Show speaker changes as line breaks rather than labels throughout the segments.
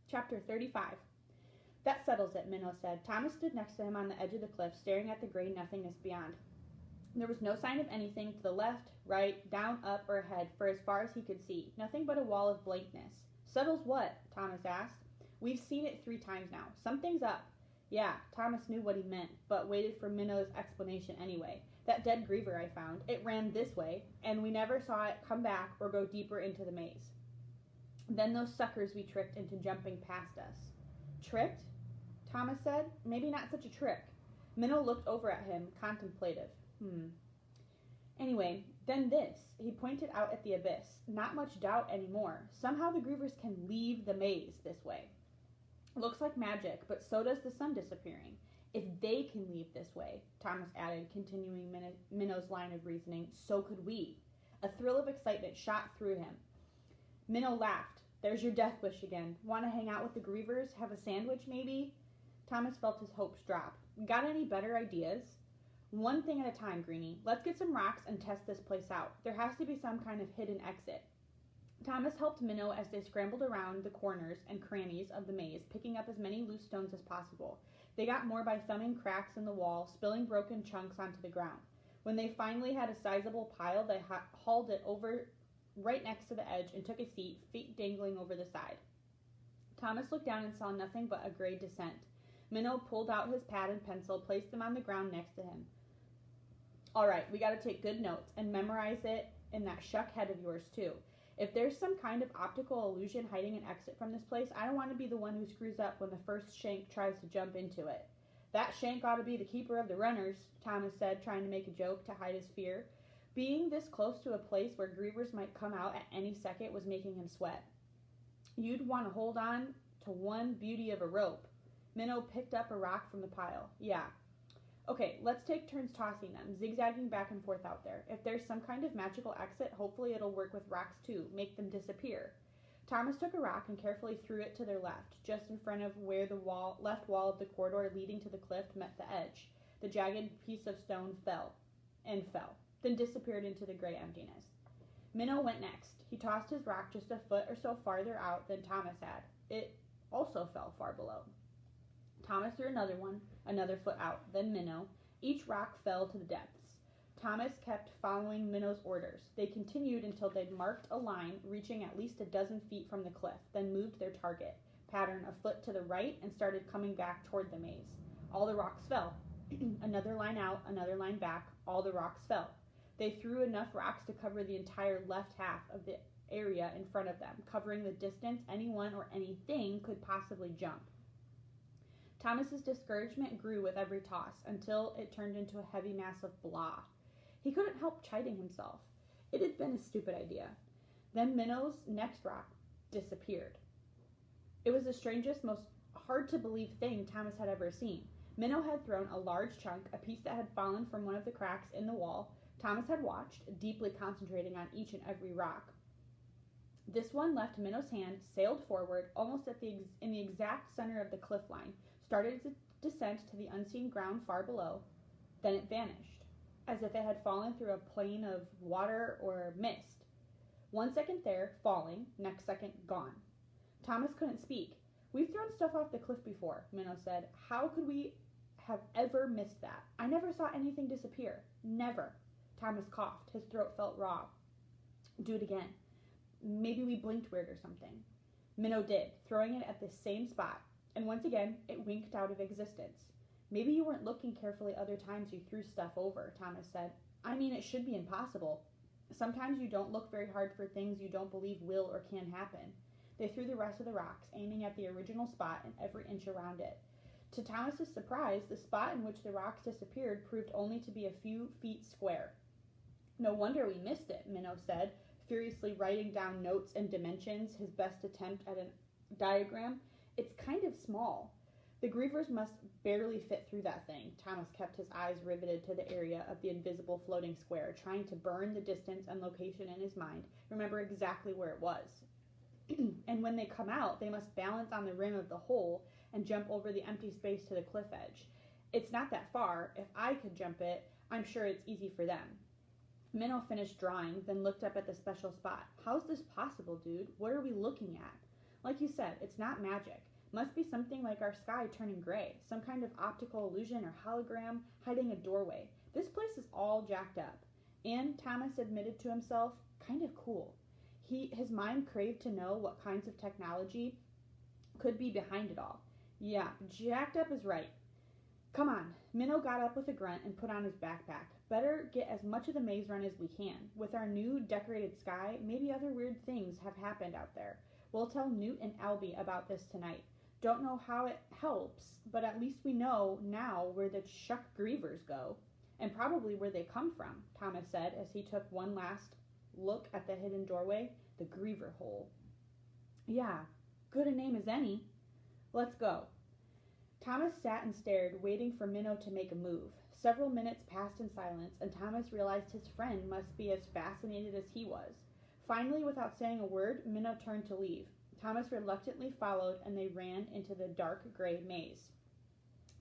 Chapter 35. That settles it, Minnow said. Thomas stood next to him on the edge of the cliff, staring at the gray nothingness beyond. There was no sign of anything to the left, right, down, up, or ahead for as far as he could see. Nothing but a wall of blankness. Settles what? Thomas asked. We've seen it 3 times now. Something's up. Yeah, Thomas knew what he meant, but waited for Minnow's explanation anyway. That dead griever I found, it ran this way, and we never saw it come back or go deeper into the maze. Then those suckers we tricked into jumping past us. Tricked? Thomas said. Maybe not such a trick. Minnow looked over at him, contemplative. Anyway, then this. He pointed out at the abyss. Not much doubt anymore. Somehow the grievers can leave the maze this way. Looks like magic, but so does the sun disappearing. If they can leave this way, Thomas added, continuing Minnow's line of reasoning, so could we. A thrill of excitement shot through him. Minnow laughed. There's your death wish again. Want to hang out with the grievers? Have a sandwich, maybe? Thomas felt his hopes drop. Got any better ideas? One thing at a time, Greenie. Let's get some rocks and test this place out. There has to be some kind of hidden exit. Thomas helped Minnow as they scrambled around the corners and crannies of the maze, picking up as many loose stones as possible. They got more by thumbing cracks in the wall, spilling broken chunks onto the ground. When they finally had a sizable pile, they hauled it over right next to the edge and took a seat, feet dangling over the side. Thomas looked down and saw nothing but a gray descent. Minnow pulled out his pad and pencil, placed them on the ground next to him. All right, we got to take good notes and memorize it in that shuck head of yours, too. If there's some kind of optical illusion hiding an exit from this place, I don't want to be the one who screws up when the first shank tries to jump into it. That shank ought to be the keeper of the runners, Thomas said, trying to make a joke to hide his fear. Being this close to a place where grievers might come out at any second was making him sweat. You'd want to hold on to one beauty of a rope. Minnow picked up a rock from the pile. Yeah. Okay, let's take turns tossing them, zigzagging back and forth out there. If there's some kind of magical exit, hopefully it'll work with rocks too, make them disappear. Thomas took a rock and carefully threw it to their left, just in front of where the left wall of the corridor leading to the cliff met the edge. The jagged piece of stone fell, then disappeared into the gray emptiness. Minnow went next. He tossed his rock just a foot or so farther out than Thomas had. It also fell far below. Thomas threw another one, another foot out, then Minnow. Each rock fell to the depths. Thomas kept following Minnow's orders. They continued until they'd marked a line reaching at least a dozen feet from the cliff, then moved their target pattern a foot to the right and started coming back toward the maze. All the rocks fell. Another line out, another line back, all the rocks fell. They threw enough rocks to cover the entire left half of the area in front of them, covering the distance anyone or anything could possibly jump. Thomas's discouragement grew with every toss until it turned into a heavy mass of blah. He couldn't help chiding himself. It had been a stupid idea. Then Minnow's next rock disappeared. It was the strangest, most hard-to-believe thing Thomas had ever seen. Minnow had thrown a large chunk, a piece that had fallen from one of the cracks in the wall. Thomas had watched, deeply concentrating on each and every rock. This one left Minnow's hand, sailed forward, almost in the exact center of the cliff line, started its descent to the unseen ground far below. Then it vanished, as if it had fallen through a plane of water or mist. 1 second there, falling, next second, gone. Thomas couldn't speak. We've thrown stuff off the cliff before, Minnow said. How could we have ever missed that? I never saw anything disappear. Never. Thomas coughed. His throat felt raw. Do it again. Maybe we blinked weird or something. Minnow did, throwing it at the same spot, and once again, it winked out of existence. Maybe you weren't looking carefully other times you threw stuff over, Thomas said. I mean, it should be impossible. Sometimes you don't look very hard for things you don't believe will or can happen. They threw the rest of the rocks, aiming at the original spot and every inch around it. To Thomas's surprise, the spot in which the rocks disappeared proved only to be a few feet square. No wonder we missed it, Minnow said, furiously writing down notes and dimensions, his best attempt at a diagram. It's kind of small. The grievers must barely fit through that thing. Thomas kept his eyes riveted to the area of the invisible floating square, trying to burn the distance and location in his mind, remember exactly where it was. And when they come out, they must balance on the rim of the hole and jump over the empty space to the cliff edge. It's not that far. If I could jump it, I'm sure it's easy for them. Minnow finished drawing, then looked up at the special spot. How's this possible, dude? What are we looking at? Like you said, it's not magic. Must be something like our sky turning gray, some kind of optical illusion or hologram hiding a doorway. This place is all jacked up. And, Thomas admitted to himself, kind of cool. His mind craved to know what kinds of technology could be behind it all. Yeah, jacked up is right. Come on. Minnow got up with a grunt and put on his backpack. Better get as much of the maze run as we can. With our new decorated sky, maybe other weird things have happened out there. We'll tell Newt and Albie about this tonight. Don't know how it helps, but at least we know now where the Shuck Grievers go. And probably where they come from, Thomas said as he took one last look at the hidden doorway, the Griever Hole. Yeah, good a name as any. Let's go. Thomas sat and stared, waiting for Minnow to make a move. Several minutes passed in silence, and Thomas realized his friend must be as fascinated as he was. Finally, without saying a word, Minnow turned to leave. Thomas reluctantly followed, and they ran into the dark gray maze.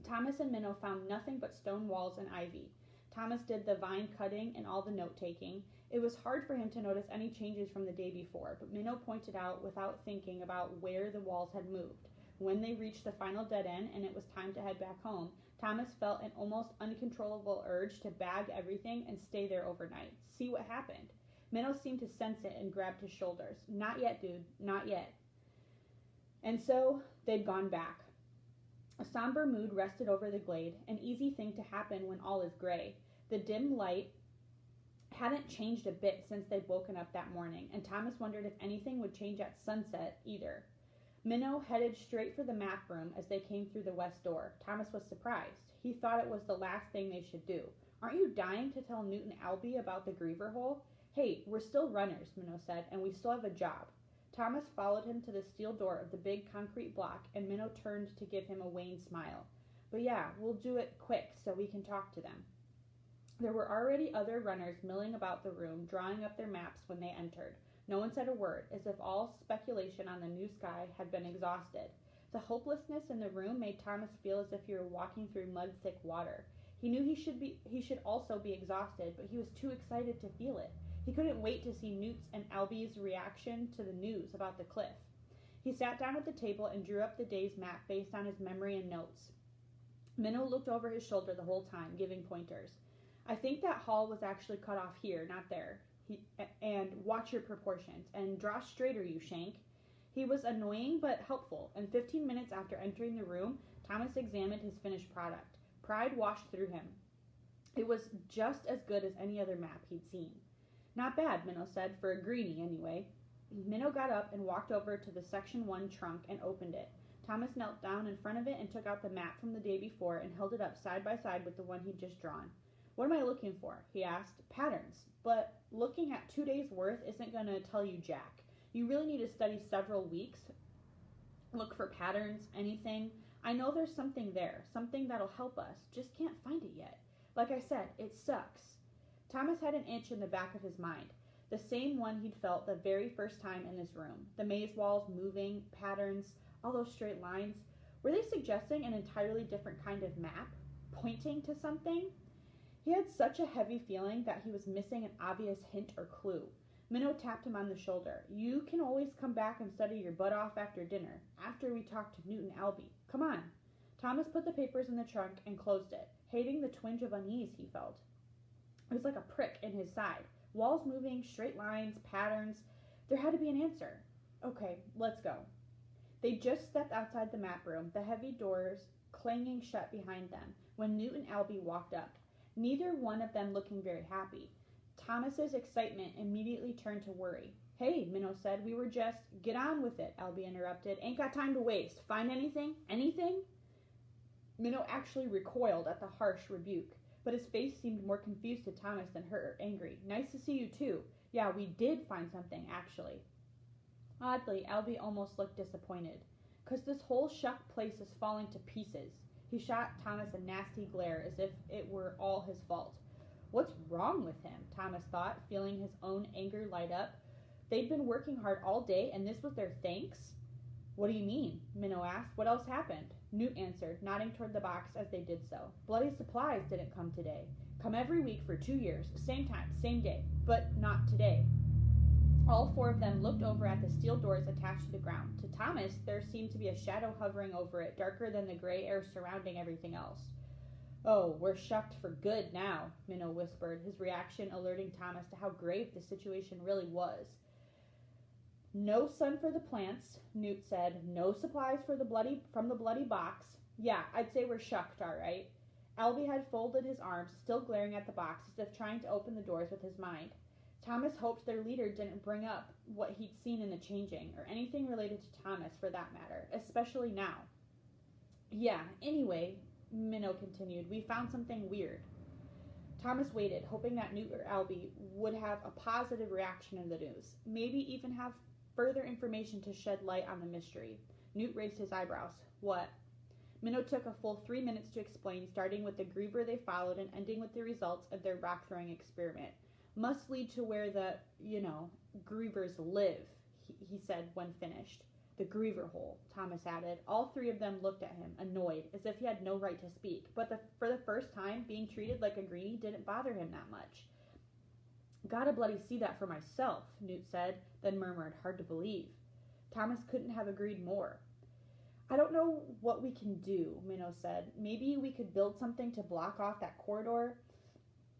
Thomas and Minnow found nothing but stone walls and ivy. Thomas did the vine cutting and all the note-taking. It was hard for him to notice any changes from the day before, but Minnow pointed out without thinking about where the walls had moved. When they reached the final dead end and it was time to head back home, Thomas felt an almost uncontrollable urge to bag everything and stay there overnight. See what happened. Minnow seemed to sense it and grabbed his shoulders. Not yet, dude. Not yet. And so they'd gone back. A somber mood rested over the glade, an easy thing to happen when all is gray. The dim light hadn't changed a bit since they'd woken up that morning, and Thomas wondered if anything would change at sunset either. Minnow headed straight for the map room as they came through the west door. Thomas was surprised. He thought it was the last thing they should do. Aren't you dying to tell Newt and Albie about the Griever Hole? Hey, we're still runners, Minnow said, and we still have a job. Thomas followed him to the steel door of the big concrete block, and Minnow turned to give him a wan smile. But yeah, we'll do it quick so we can talk to them. There were already other runners milling about the room, drawing up their maps when they entered. No one said a word, as if all speculation on the new sky had been exhausted. The hopelessness in the room made Thomas feel as if he were walking through mud-thick water. He knew he should also be exhausted, but he was too excited to feel it. He couldn't wait to see Newt's and Albie's reaction to the news about the cliff. He sat down at the table and drew up the day's map based on his memory and notes. Minnow looked over his shoulder the whole time, giving pointers. I think that hall was actually cut off here, not there. And watch your proportions, and draw straighter, you shank. He was annoying but helpful, and 15 minutes after entering the room, Thomas examined his finished product. Pride washed through him. It was just as good as any other map he'd seen. Not bad, Minnow said, for a greenie anyway. Minnow got up and walked over to the Section 1 trunk and opened it. Thomas knelt down in front of it and took out the map from the day before and held it up side by side with the one he'd just drawn. What am I looking for? He asked. Patterns. But looking at 2 days' worth isn't going to tell you jack. You really need to study several weeks. Look for patterns, anything. I know there's something there, something that'll help us. Just can't find it yet. Like I said, it sucks. Thomas had an itch in the back of his mind, the same one he'd felt the very first time in this room. The maze walls moving, patterns, all those straight lines. Were they suggesting an entirely different kind of map? Pointing to something? He had such a heavy feeling that he was missing an obvious hint or clue. Minnow tapped him on the shoulder. You can always come back and study your butt off after dinner, after we talk to Newt and Albie. Come on. Thomas put the papers in the trunk and closed it, hating the twinge of unease he felt. It was like a prick in his side. Walls moving, straight lines, patterns. There had to be an answer. Okay, let's go. They just stepped outside the map room, the heavy doors clanging shut behind them, when Newt and Albie walked up. Neither one of them looking very happy. Thomas's excitement immediately turned to worry. Hey, Minnow said, we were just... Get on with it, Albie interrupted. Ain't got time to waste. Find anything? Anything? Minnow actually recoiled at the harsh rebuke, but his face seemed more confused to Thomas than hurt or angry. Nice to see you, too. Yeah, we did find something, actually. Oddly, Albie almost looked disappointed. 'Cause this whole Shuck place is falling to pieces. He shot Thomas a nasty glare as if it were all his fault. What's wrong with him? Thomas thought, feeling his own anger light up. They'd been working hard all day, and this was their thanks? What do you mean? Minnow asked. What else happened? Newt answered, nodding toward the box as they did so. Bloody supplies didn't come today. Come every week for 2 years, same time, same day, but not today. All four of them looked over at the steel doors attached to the ground. To Thomas, there seemed to be a shadow hovering over it, darker than the gray air surrounding everything else. "Oh, we're shucked for good now," Minnow whispered, his reaction alerting Thomas to how grave the situation really was. "No sun for the plants," Newt said. "No supplies from the bloody box. Yeah, I'd say we're shucked, all right." Albie had folded his arms, still glaring at the box as if trying to open the doors with his mind. Thomas hoped their leader didn't bring up what he'd seen in the changing, or anything related to Thomas for that matter, especially now. "Yeah, anyway," Minnow continued, "we found something weird." Thomas waited, hoping that Newt or Albie would have a positive reaction to the news, maybe even have further information to shed light on the mystery. Newt raised his eyebrows. "What?" Minnow took a full 3 minutes to explain, starting with the griever they followed and ending with the results of their rock-throwing experiment. "Must lead to where the, grievers live," he said when finished. "The griever hole," Thomas added. All three of them looked at him, annoyed, as if he had no right to speak, but for the first time, being treated like a greenie didn't bother him that much. "Gotta bloody see that for myself," Newt said, then murmured, "Hard to believe." Thomas couldn't have agreed more. "I don't know what we can do," Minnow said. "Maybe we could build something to block off that corridor."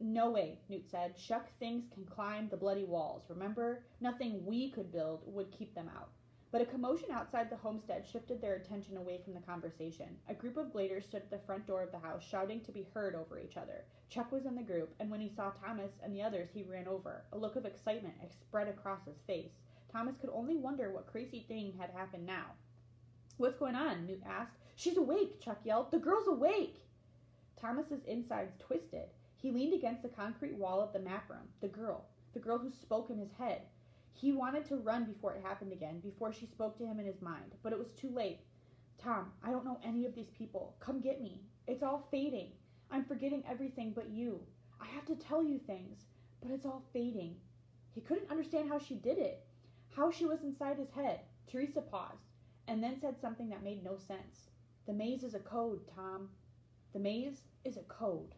"No way," Newt said. "Shuck things can climb the bloody walls, remember? Nothing we could build would keep them out." But a commotion outside the homestead shifted their attention away from the conversation. A group of gladers stood at the front door of the house, shouting to be heard over each other. Chuck was in the group, and when he saw Thomas and the others, he ran over. A look of excitement spread across his face. Thomas could only wonder what crazy thing had happened now. "What's going on?" Newt asked. "She's awake!" Chuck yelled. "The girl's awake!" Thomas's insides twisted. He leaned against the concrete wall of the map room. The girl who spoke in his head. He wanted to run before it happened again, before she spoke to him in his mind, but it was too late. "Tom, I don't know any of these people. Come get me. It's all fading. I'm forgetting everything but you. I have to tell you things, but it's all fading." He couldn't understand how she did it, how she was inside his head. Teresa paused, and then said something that made no sense. "The maze is a code, Tom. The maze is a code."